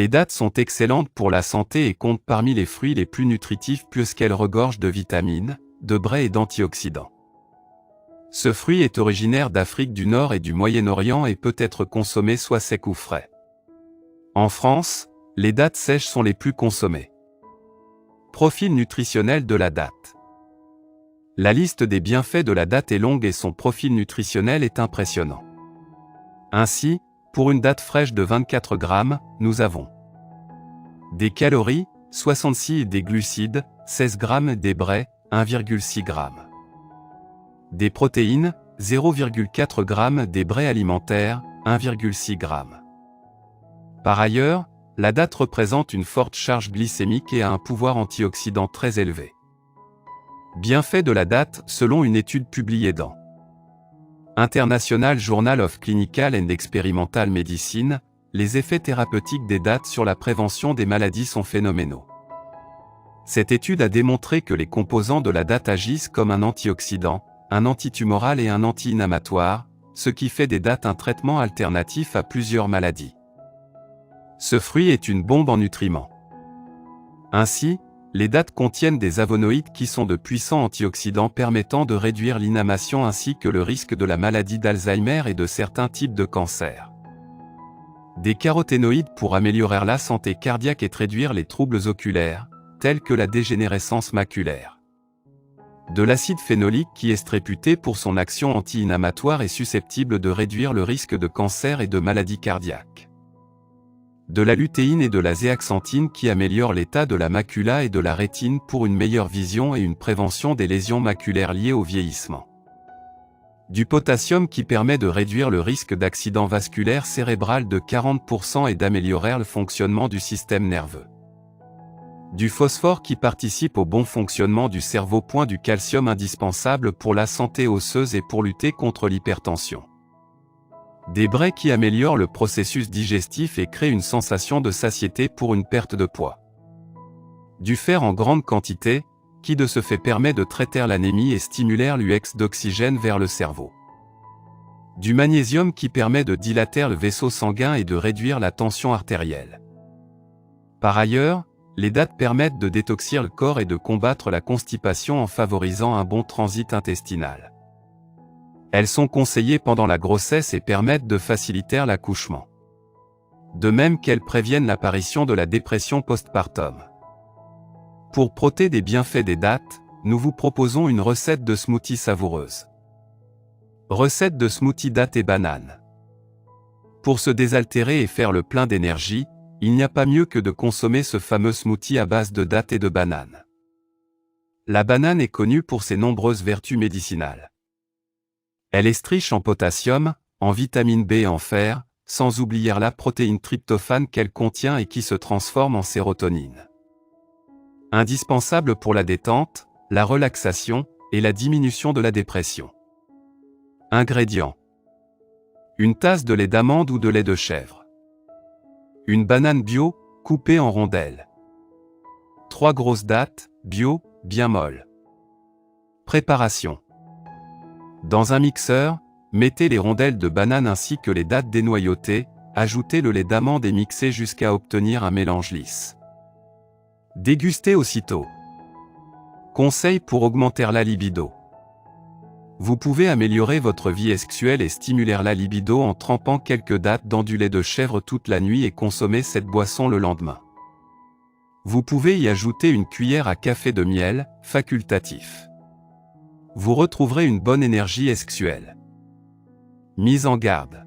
Les dattes sont excellentes pour la santé et comptent parmi les fruits les plus nutritifs puisqu'elles regorgent de vitamines, de brai et d'antioxydants. Ce fruit est originaire d'Afrique du Nord et du Moyen-Orient et peut être consommé soit sec ou frais. En France, les dattes sèches sont les plus consommées. Profil nutritionnel de la date. La liste des bienfaits de la date est longue et son profil nutritionnel est impressionnant. Ainsi, pour une date fraîche de 24 grammes, nous avons des calories, 66 et des glucides, 16 grammes, des brai, 1,6 g. Des protéines, 0,4 g, des brai alimentaires, 1,6 g. Par ailleurs, la date représente une forte charge glycémique et a un pouvoir antioxydant très élevé. Bienfaits de la date selon une étude publiée dans International Journal of Clinical and Experimental Medicine, les effets thérapeutiques des dattes sur la prévention des maladies sont phénoménaux. Cette étude a démontré que les composants de la date agissent comme un antioxydant, un antitumoral et un anti-inflammatoire, ce qui fait des dattes un traitement alternatif à plusieurs maladies. Ce fruit est une bombe en nutriments. Ainsi, les dattes contiennent des avonoïdes qui sont de puissants antioxydants permettant de réduire l'inflammation ainsi que le risque de la maladie d'Alzheimer et de certains types de cancers. Des caroténoïdes pour améliorer la santé cardiaque et réduire les troubles oculaires, tels que la dégénérescence maculaire. De l'acide phénolique qui est réputé pour son action anti-inflammatoire et susceptible de réduire le risque de cancer et de maladies cardiaques. De la lutéine et de la zéaxanthine qui améliorent l'état de la macula et de la rétine pour une meilleure vision et une prévention des lésions maculaires liées au vieillissement. Du potassium qui permet de réduire le risque d'accident vasculaire cérébral de 40% et d'améliorer le fonctionnement du système nerveux. Du phosphore qui participe au bon fonctionnement du cerveau. Du calcium indispensable pour la santé osseuse et pour lutter contre l'hypertension. Des brai qui améliorent le processus digestif et créent une sensation de satiété pour une perte de poids. Du fer en grande quantité, qui de ce fait permet de traiter l'anémie et stimuler l'UX d'oxygène vers le cerveau. Du magnésium qui permet de dilater le vaisseau sanguin et de réduire la tension artérielle. Par ailleurs, les dattes permettent de détoxier le corps et de combattre la constipation en favorisant un bon transit intestinal. Elles sont conseillées pendant la grossesse et permettent de faciliter l'accouchement. De même qu'elles préviennent l'apparition de la dépression postpartum. Pour profiter des bienfaits des dattes, nous vous proposons une recette de smoothie savoureuse. Recette de smoothie dattes et bananes. Pour se désaltérer et faire le plein d'énergie, il n'y a pas mieux que de consommer ce fameux smoothie à base de dattes et de bananes. La banane est connue pour ses nombreuses vertus médicinales. Elle est riche en potassium, en vitamine B et en fer, sans oublier la protéine tryptophane qu'elle contient et qui se transforme en sérotonine. Indispensable pour la détente, la relaxation et la diminution de la dépression. Ingrédients. Une tasse de lait d'amande ou de lait de chèvre. Une banane bio, coupée en rondelles. 3 grosses dattes, bio, bien molles. Préparation. Dans un mixeur, mettez les rondelles de banane ainsi que les dattes dénoyautées, ajoutez le lait d'amande et mixez jusqu'à obtenir un mélange lisse. Dégustez aussitôt. Conseil pour augmenter la libido. Vous pouvez améliorer votre vie sexuelle et stimuler la libido en trempant quelques dattes dans du lait de chèvre toute la nuit et consommer cette boisson le lendemain. Vous pouvez y ajouter une cuillère à café de miel, facultatif. Vous retrouverez une bonne énergie sexuelle. Mise en garde.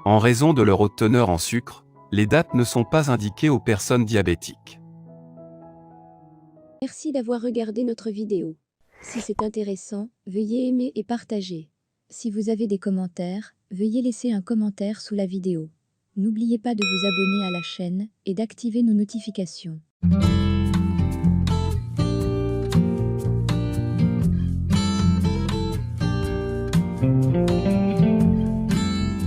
En raison de leur haute teneur en sucre, les dattes ne sont pas indiquées aux personnes diabétiques. Merci d'avoir regardé notre vidéo. Si c'est intéressant, veuillez aimer et partager. Si vous avez des commentaires, veuillez laisser un commentaire sous la vidéo. N'oubliez pas de vous abonner à la chaîne et d'activer nos notifications.